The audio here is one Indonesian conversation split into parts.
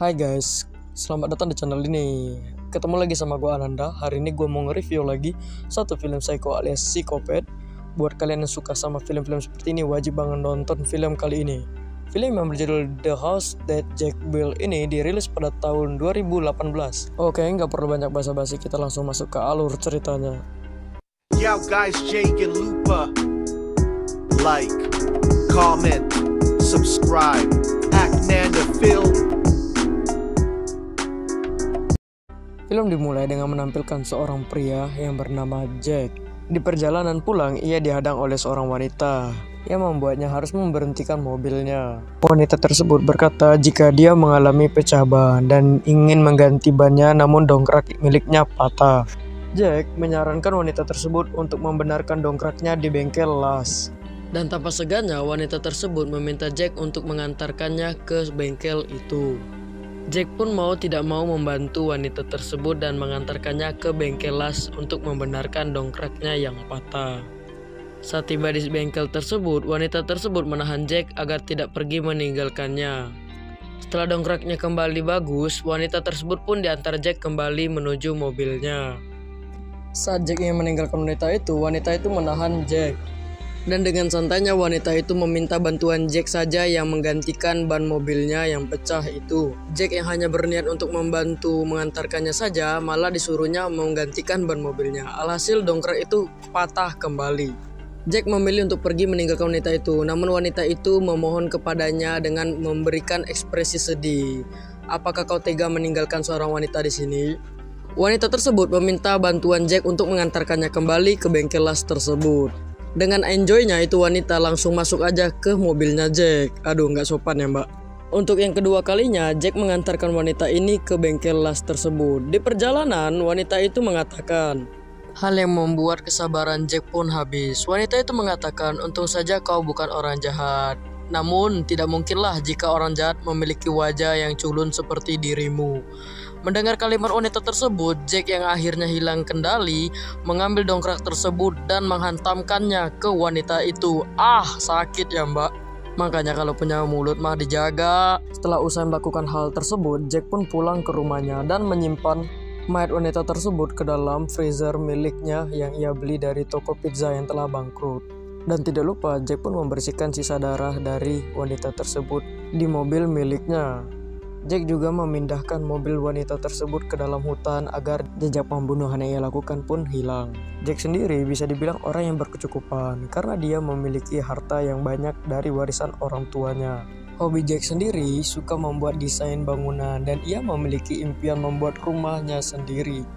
Hai guys, selamat datang di channel ini. Ketemu lagi sama gue Ananda. Hari ini gue mau nge-review lagi satu film psycho alias psikopat. Buat kalian yang suka sama film-film seperti ini, wajib banget nonton film kali ini. Film yang berjudul The House That Jack Built ini dirilis pada tahun 2018. Oke, nggak perlu banyak basa-basi, kita langsung masuk ke alur ceritanya. Yo guys, Jake and Lupa. Like, comment, subscribe, Aknanda Film. Film dimulai dengan menampilkan seorang pria yang bernama Jack. Di perjalanan pulang, ia dihadang oleh seorang wanita yang membuatnya harus memberhentikan mobilnya. Wanita tersebut berkata jika dia mengalami pecah ban dan ingin mengganti bannya, namun dongkrak miliknya patah. Jack menyarankan wanita tersebut untuk membenarkan dongkraknya di bengkel las. Dan tanpa segannya, wanita tersebut meminta Jack untuk mengantarkannya ke bengkel itu. Jack pun tidak mau membantu wanita tersebut dan mengantarkannya ke bengkel las untuk membenarkan dongkraknya yang patah. Saat tiba di bengkel tersebut, wanita tersebut menahan Jack agar tidak pergi meninggalkannya. Setelah dongkraknya kembali bagus, wanita tersebut pun diantar Jack kembali menuju mobilnya. Saat Jack ingin meninggalkan wanita itu menahan Jack. Dan dengan santainya wanita itu meminta bantuan Jack saja yang menggantikan ban mobilnya yang pecah itu. Jack yang hanya berniat untuk membantu mengantarkannya saja, malah disuruhnya menggantikan ban mobilnya. Alhasil dongkrak itu patah kembali. Jack memilih untuk pergi meninggalkan wanita itu, namun wanita itu memohon kepadanya dengan memberikan ekspresi sedih. Apakah kau tega meninggalkan seorang wanita di sini? Wanita tersebut meminta bantuan Jack untuk mengantarkannya kembali ke bengkel las tersebut. Dengan enjoynya itu wanita langsung masuk aja ke mobilnya Jack. Aduh, nggak sopan ya mbak. Untuk yang kedua kalinya, Jack mengantarkan wanita ini ke bengkel las tersebut. Di perjalanan, wanita itu mengatakan hal yang membuat kesabaran Jack pun habis. Wanita itu mengatakan, untung saja kau bukan orang jahat. Namun, tidak mungkinlah jika orang jahat memiliki wajah yang culun seperti dirimu. Mendengar kalimat wanita tersebut, Jack yang akhirnya hilang kendali mengambil dongkrak tersebut dan menghantamkannya ke wanita itu. Ah, sakit ya mbak. Makanya kalau punya mulut mah dijaga. Setelah usai melakukan hal tersebut, Jack pun pulang ke rumahnya dan menyimpan mayat wanita tersebut ke dalam freezer miliknya yang ia beli dari toko pizza yang telah bangkrut. Dan tidak lupa, Jack pun membersihkan sisa darah dari wanita tersebut di mobil miliknya. Jack juga memindahkan mobil wanita tersebut ke dalam hutan agar jejak pembunuhan yang ia lakukan pun hilang. Jack sendiri bisa dibilang orang yang berkecukupan karena dia memiliki harta yang banyak dari warisan orang tuanya. Hobi Jack sendiri suka membuat desain bangunan dan ia memiliki impian membuat rumahnya sendiri.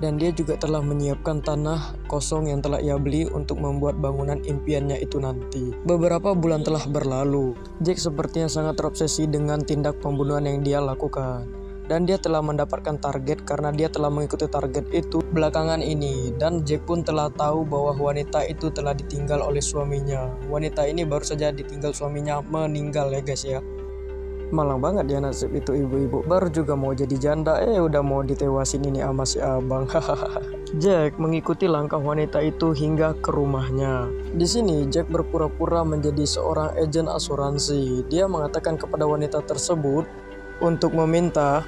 Dan dia juga telah menyiapkan tanah kosong yang telah ia beli untuk membuat bangunan impiannya itu nanti. Beberapa bulan telah berlalu. Jack sepertinya sangat terobsesi dengan tindak pembunuhan yang dia lakukan. Dan dia telah mendapatkan target karena dia telah mengikuti target itu belakangan ini. Dan Jack pun telah tahu bahwa wanita itu telah ditinggal oleh suaminya. Wanita ini baru saja ditinggal suaminya meninggal ya guys ya. Malang banget ya nasib itu ibu-ibu, baru juga mau jadi janda udah mau ditewasin ini sama si abang. Jack mengikuti langkah wanita itu hingga ke rumahnya. Di sini Jack berpura-pura menjadi seorang agen asuransi. Dia mengatakan kepada wanita tersebut untuk meminta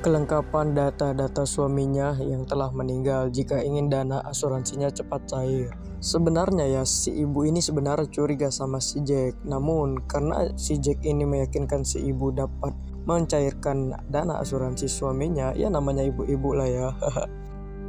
kelengkapan data-data suaminya yang telah meninggal jika ingin dana asuransinya cepat cair. Sebenarnya ya si ibu ini sebenarnya curiga sama si Jack. Namun karena si Jack ini meyakinkan si ibu dapat mencairkan dana asuransi suaminya, ya namanya ibu-ibu lah ya.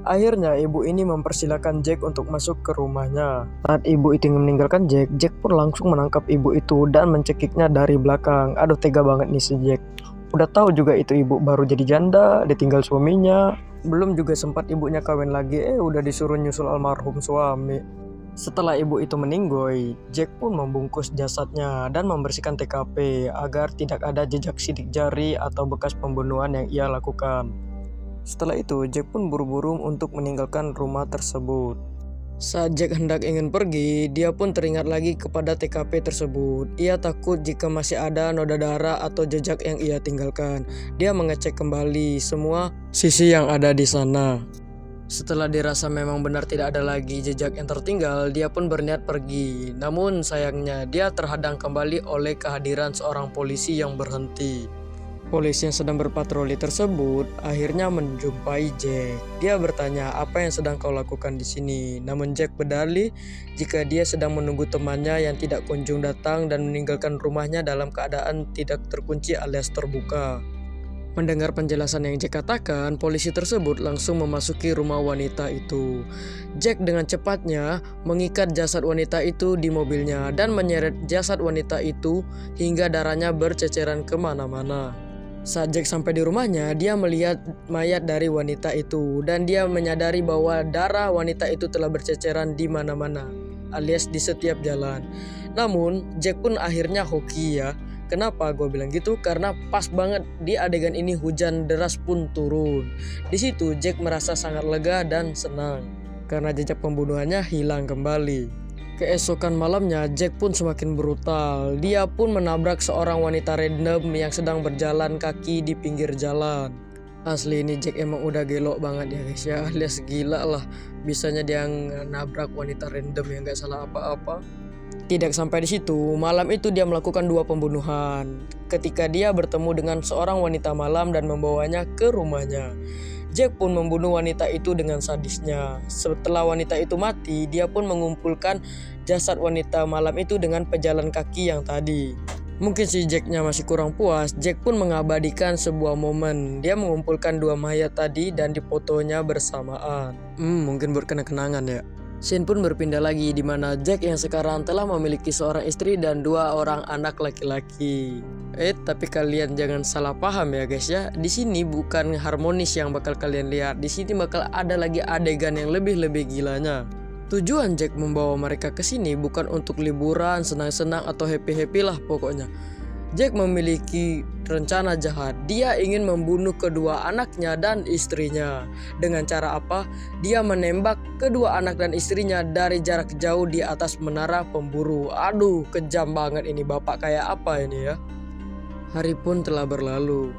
Akhirnya ibu ini mempersilahkan Jack untuk masuk ke rumahnya. Saat ibu itu ingin meninggalkan Jack, Jack pun langsung menangkap ibu itu dan mencekiknya dari belakang. Aduh, tega banget nih si Jack. Udah tahu juga itu ibu baru jadi janda, ditinggal suaminya. Belum juga sempat ibunya kawin lagi, udah disuruh nyusul almarhum suami. Setelah ibu itu meninggoy, Jack pun membungkus jasadnya dan membersihkan TKP agar tidak ada jejak sidik jari atau bekas pembunuhan yang ia lakukan. Setelah itu, Jack pun buru-buru untuk meninggalkan rumah tersebut. Saat Jack hendak ingin pergi, dia pun teringat lagi kepada TKP tersebut. Ia takut jika masih ada noda darah atau jejak yang ia tinggalkan. Dia mengecek kembali semua sisi yang ada di sana. Setelah dirasa memang benar tidak ada lagi jejak yang tertinggal, dia pun berniat pergi. Namun sayangnya dia terhadang kembali oleh kehadiran seorang polisi yang berhenti. Polisi yang sedang berpatroli tersebut akhirnya menjumpai Jack. Dia bertanya, "Apa yang sedang kau lakukan di sini?" Namun Jack berdalih jika dia sedang menunggu temannya yang tidak kunjung datang dan meninggalkan rumahnya dalam keadaan tidak terkunci alias terbuka. Mendengar penjelasan yang Jack katakan, polisi tersebut langsung memasuki rumah wanita itu. Jack dengan cepatnya mengikat jasad wanita itu di mobilnya dan menyeret jasad wanita itu hingga darahnya berceceran kemana-mana. Saat Jack sampai di rumahnya, dia melihat mayat dari wanita itu dan dia menyadari bahwa darah wanita itu telah berceceran di mana-mana, alias di setiap jalan. Namun, Jack pun akhirnya hoki ya. Kenapa gue bilang gitu? Karena pas banget di adegan ini hujan deras pun turun. Di situ Jack merasa sangat lega dan senang karena jejak pembunuhannya hilang kembali. Keesokan malamnya, Jack pun semakin brutal. Dia pun menabrak seorang wanita random yang sedang berjalan kaki di pinggir jalan. Asli ini Jack emang udah gelok banget ya guys ya, alias gila lah. Bisanya dia nabrak wanita random yang gak salah apa-apa. Tidak sampai di situ, malam itu dia melakukan 2 pembunuhan. Ketika dia bertemu dengan seorang wanita malam dan membawanya ke rumahnya. Jack pun membunuh wanita itu dengan sadisnya. Setelah wanita itu mati, dia pun mengumpulkan jasad wanita malam itu dengan pejalan kaki yang tadi. Mungkin si Jacknya masih kurang puas, Jack pun mengabadikan sebuah momen. Dia mengumpulkan 2 mayat tadi dan difotonya bersamaan. Mungkin berkenang-kenangan ya. Scene pun berpindah lagi di mana Jack yang sekarang telah memiliki seorang istri dan 2 orang anak laki-laki. Tapi kalian jangan salah paham ya guys ya. Di sini bukan harmonis yang bakal kalian lihat. Di sini bakal ada lagi adegan yang lebih gilanya. Tujuan Jack membawa mereka ke sini bukan untuk liburan, senang-senang atau happy-happy lah pokoknya. Jack memiliki rencana jahat. Dia ingin membunuh kedua anaknya dan istrinya. Dengan cara apa? Dia menembak kedua anak dan istrinya dari jarak jauh di atas menara pemburu. Aduh, kejam banget ini bapak, kayak apa ini ya? Hari pun telah berlalu.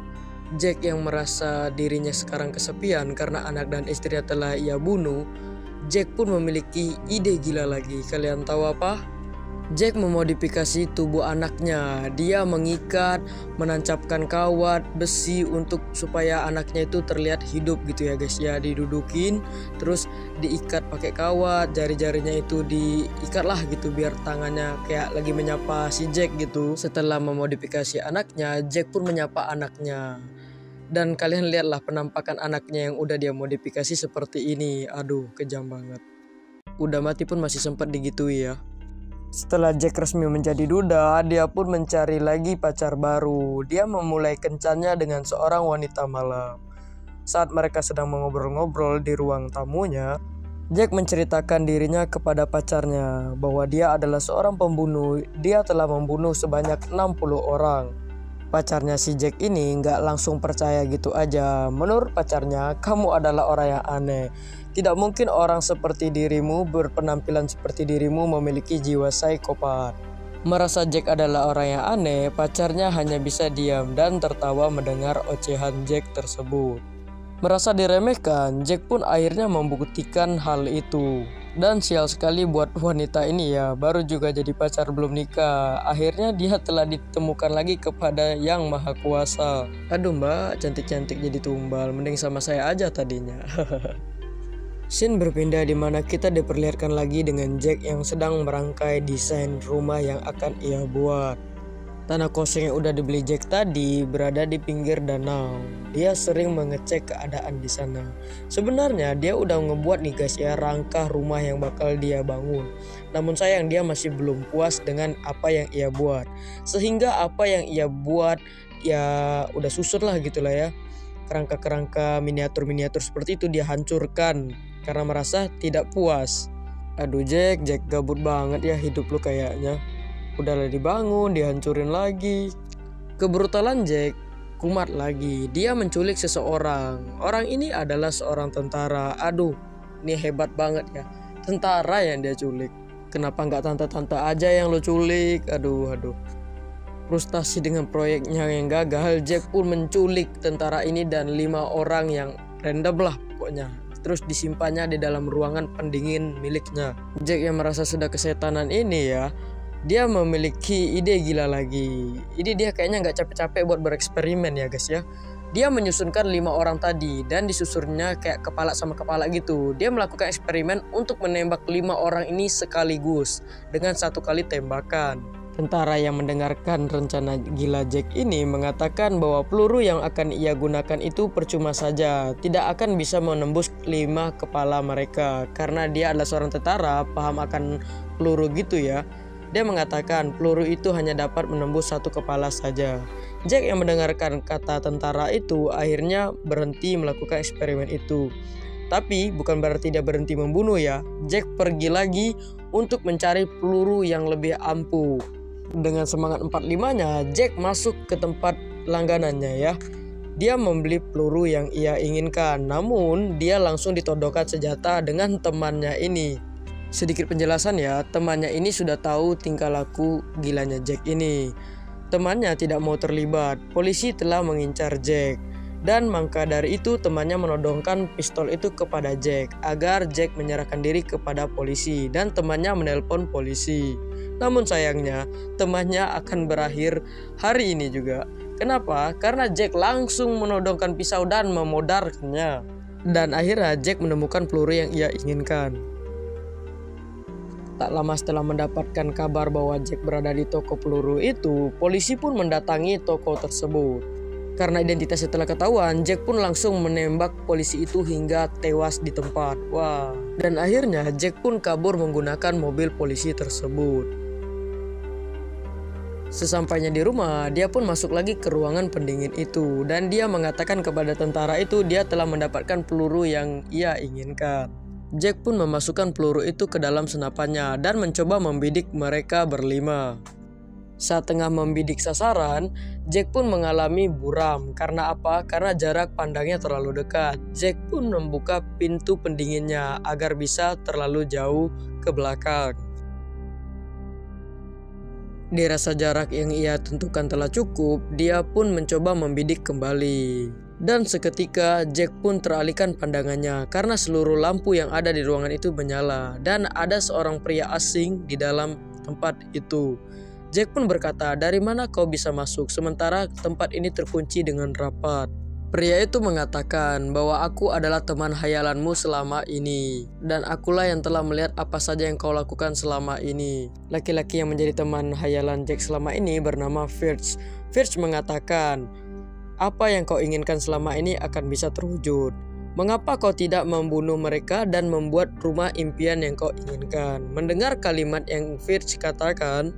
Jack yang merasa dirinya sekarang kesepian karena anak dan istrinya telah ia bunuh. Jack pun memiliki ide gila lagi. Kalian tahu apa? Jack memodifikasi tubuh anaknya. Dia mengikat, menancapkan kawat besi untuk supaya anaknya itu terlihat hidup gitu ya guys ya. Didudukin, terus diikat pakai kawat, jari-jarinya itu diikat lah gitu biar tangannya kayak lagi menyapa si Jack gitu. Setelah memodifikasi anaknya, Jack pun menyapa anaknya. Dan kalian lihatlah penampakan anaknya yang udah dia modifikasi seperti ini. Aduh, kejam banget. Udah mati pun masih sempat digitui ya. Setelah Jack resmi menjadi duda, dia pun mencari lagi pacar baru. Dia memulai kencannya dengan seorang wanita malam. Saat mereka sedang mengobrol-ngobrol di ruang tamunya, Jack menceritakan dirinya kepada pacarnya bahwa dia adalah seorang pembunuh. Dia telah membunuh sebanyak 60 orang. Pacarnya si Jack ini nggak langsung percaya gitu aja. Menurut pacarnya, kamu adalah orang yang aneh. Tidak mungkin orang seperti dirimu, berpenampilan seperti dirimu, memiliki jiwa psikopat. Merasa Jack adalah orang yang aneh, pacarnya hanya bisa diam dan tertawa mendengar ocehan Jack tersebut. Merasa diremehkan, Jack pun akhirnya membuktikan hal itu. Dan sial sekali buat wanita ini ya, baru juga jadi pacar belum nikah. Akhirnya dia telah ditemukan lagi kepada Yang Maha Kuasa. Aduh mbak, cantik-cantik jadi tumbal, mending sama saya aja tadinya. Scene berpindah di mana kita diperlihatkan lagi dengan Jack yang sedang merangkai desain rumah yang akan ia buat. Tanah kosong yang udah dibeli Jack tadi berada di pinggir danau. Dia sering mengecek keadaan di sana. Sebenarnya dia udah ngebuat nih guys ya rangka rumah yang bakal dia bangun. Namun sayang dia masih belum puas dengan apa yang ia buat. Sehingga apa yang ia buat ya udah susut lah gitulah ya. Kerangka-kerangka miniatur-miniatur seperti itu dia hancurkan karena merasa tidak puas. Aduh Jack gabut banget ya hidup lu kayaknya. Udahlah dibangun, dihancurin lagi. Kebrutalan Jack kumat lagi. Dia menculik seseorang. Orang ini adalah seorang tentara. Aduh, ini hebat banget ya. Tentara yang dia culik. Kenapa nggak tante-tante aja yang lo culik? Aduh. Frustasi dengan proyeknya yang gagal, Jack pun menculik tentara ini dan 5 orang yang random lah pokoknya. Terus disimpannya di dalam ruangan pendingin miliknya. Jack yang merasa sudah kesetanan ini ya, Dia memiliki ide gila lagi. Ini dia kayaknya nggak capek-capek buat bereksperimen ya guys ya. Dia menyusunkan 5 orang tadi dan disusunnya kayak kepala sama kepala gitu. Dia melakukan eksperimen untuk menembak 5 orang ini sekaligus dengan 1 kali tembakan. Tentara yang mendengarkan rencana gila Jack ini mengatakan bahwa peluru yang akan ia gunakan itu percuma saja, tidak akan bisa menembus 5 kepala mereka karena dia adalah seorang tentara, paham akan peluru gitu ya. Dia mengatakan peluru itu hanya dapat menembus 1 kepala saja. Jack yang mendengarkan kata tentara itu akhirnya berhenti melakukan eksperimen itu. Tapi bukan berarti dia berhenti membunuh ya. Jack pergi lagi untuk mencari peluru yang lebih ampuh. Dengan semangat 45-nya, Jack masuk ke tempat langganannya ya. Dia membeli peluru yang ia inginkan, namun dia langsung ditodongkan senjata dengan temannya ini. Sedikit penjelasan ya, temannya ini sudah tahu tingkah laku gilanya Jack ini. Temannya tidak mau terlibat, polisi telah mengincar Jack. Dan maka dari itu temannya menodongkan pistol itu kepada Jack agar Jack menyerahkan diri kepada polisi dan temannya menelpon polisi. Namun sayangnya temannya akan berakhir hari ini juga. Kenapa? Karena Jack langsung menodongkan pisau dan memodarkannya. Dan akhirnya Jack menemukan peluru yang ia inginkan. Tak lama setelah mendapatkan kabar bahwa Jack berada di toko peluru itu, polisi pun mendatangi toko tersebut. Karena identitasnya telah ketahuan, Jack pun langsung menembak polisi itu hingga tewas di tempat. Wah. Dan akhirnya Jack pun kabur menggunakan mobil polisi tersebut. Sesampainya di rumah, dia pun masuk lagi ke ruangan pendingin itu dan dia mengatakan kepada tentara itu dia telah mendapatkan peluru yang ia inginkan. Jack pun memasukkan peluru itu ke dalam senapannya dan mencoba membidik mereka berlima. Saat tengah membidik sasaran, Jack pun mengalami buram. Karena apa? Karena jarak pandangnya terlalu dekat. Jack pun membuka pintu pendinginnya agar bisa terlalu jauh ke belakang. Dirasa jarak yang ia tentukan telah cukup, dia pun mencoba membidik kembali. Dan seketika Jack pun teralihkan pandangannya karena seluruh lampu yang ada di ruangan itu menyala dan ada seorang pria asing di dalam tempat itu. Jack pun berkata, "Dari mana kau bisa masuk sementara tempat ini terkunci dengan rapat?" Pria itu mengatakan bahwa aku adalah teman hayalanmu selama ini dan akulah yang telah melihat apa saja yang kau lakukan selama ini. Laki-laki yang menjadi teman hayalan Jack selama ini bernama Firth. Firth mengatakan, "Apa yang kau inginkan selama ini akan bisa terwujud. Mengapa kau tidak membunuh mereka dan membuat rumah impian yang kau inginkan?" Mendengar kalimat yang Firth katakan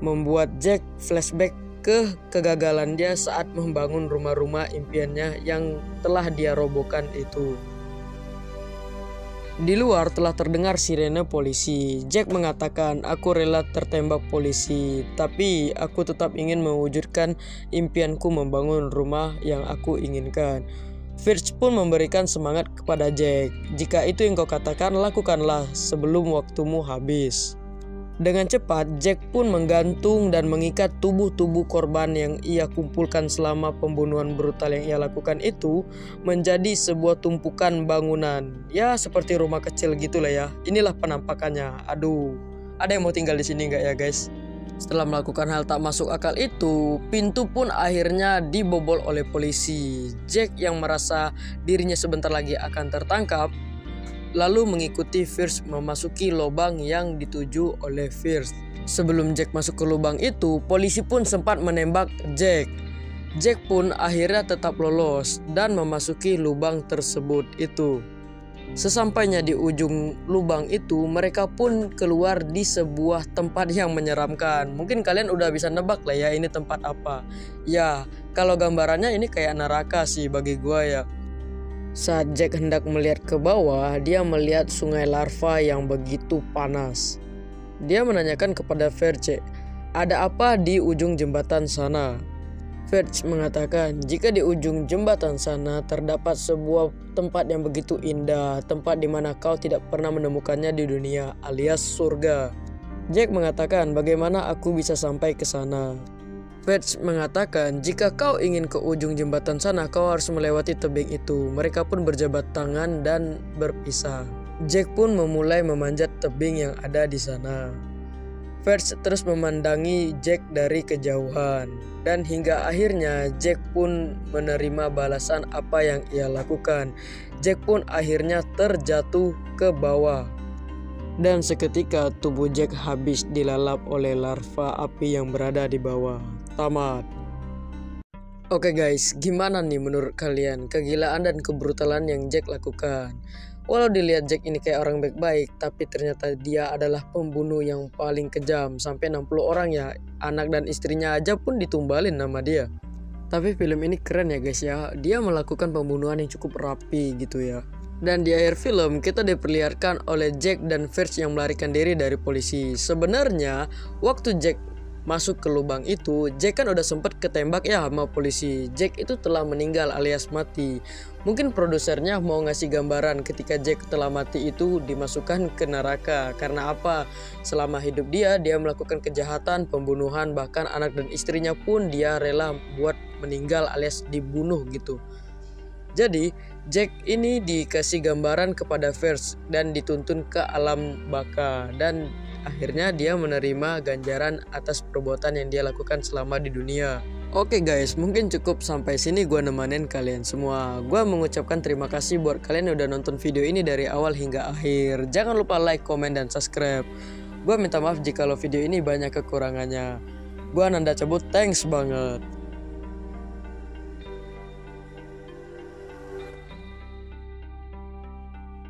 membuat Jack flashback ke kegagalan dia saat membangun rumah-rumah impiannya yang telah dia robohkan itu. Di luar telah terdengar sirene polisi. Jack mengatakan, "Aku rela tertembak polisi, tapi aku tetap ingin mewujudkan impianku membangun rumah yang aku inginkan." Firth pun memberikan semangat kepada Jack. "Jika itu yang kau katakan, lakukanlah sebelum waktumu habis." Dengan cepat, Jack pun menggantung dan mengikat tubuh-tubuh korban yang ia kumpulkan selama pembunuhan brutal yang ia lakukan itu menjadi sebuah tumpukan bangunan. Ya, seperti rumah kecil gitulah ya. Inilah penampakannya. Aduh, ada yang mau tinggal di sini nggak ya guys? Setelah melakukan hal tak masuk akal itu, pintu pun akhirnya dibobol oleh polisi. Jack yang merasa dirinya sebentar lagi akan tertangkap, lalu mengikuti Firth memasuki lubang yang dituju oleh Firth. Sebelum Jack masuk ke lubang itu, polisi pun sempat menembak Jack. Jack pun akhirnya tetap lolos dan memasuki lubang tersebut itu. Sesampainya di ujung lubang itu, mereka pun keluar di sebuah tempat yang menyeramkan. Mungkin kalian udah bisa nebak lah ya ini tempat apa. Ya, kalau gambarannya ini kayak neraka sih bagi gua ya. Saat Jack hendak melihat ke bawah, dia melihat sungai larva yang begitu panas. Dia menanyakan kepada Firth, "Ada apa di ujung jembatan sana?" Firth mengatakan, "Jika di ujung jembatan sana terdapat sebuah tempat yang begitu indah, tempat di mana kau tidak pernah menemukannya di dunia, alias surga." Jack mengatakan, "Bagaimana aku bisa sampai ke sana?" Firth mengatakan, "Jika kau ingin ke ujung jembatan sana, kau harus melewati tebing itu." Mereka pun berjabat tangan dan berpisah. Jack pun memulai memanjat tebing yang ada di sana. Verge terus memandangi Jack dari kejauhan, dan hingga akhirnya Jack pun menerima balasan apa yang ia lakukan. Jack pun akhirnya terjatuh ke bawah, dan seketika tubuh Jack habis dilalap oleh larva api yang berada di bawah. Tamat. Oke guys, gimana nih menurut kalian kegilaan dan kebrutalan yang Jack lakukan? Walau dilihat Jack ini kayak orang baik-baik, tapi ternyata dia adalah pembunuh yang paling kejam. Sampai 60 orang ya, anak dan istrinya aja pun ditumbalin nama dia. Tapi film ini keren ya guys ya, dia melakukan pembunuhan yang cukup rapi gitu ya. Dan di akhir film kita diperlihatkan oleh Jack dan Verge yang melarikan diri dari polisi. Sebenarnya waktu Jack masuk ke lubang itu, Jack kan udah sempet ketembak ya sama polisi. Jack itu telah meninggal alias mati. Mungkin produsernya mau ngasih gambaran ketika Jack telah mati itu dimasukkan ke neraka. Karena apa? Selama hidup dia melakukan kejahatan, pembunuhan, bahkan anak dan istrinya pun dia rela buat meninggal alias dibunuh gitu. Jadi Jack ini dikasih gambaran kepada Verge dan dituntun ke alam baka, dan akhirnya dia menerima ganjaran atas perbuatan yang dia lakukan selama di dunia. Oke guys, mungkin cukup sampai sini gue nemenin kalian semua. Gue mengucapkan terima kasih buat kalian yang udah nonton video ini dari awal hingga akhir. Jangan lupa like, komen, dan subscribe. Gue minta maaf jika video ini banyak kekurangannya. Gue Nanda cabut, thanks banget.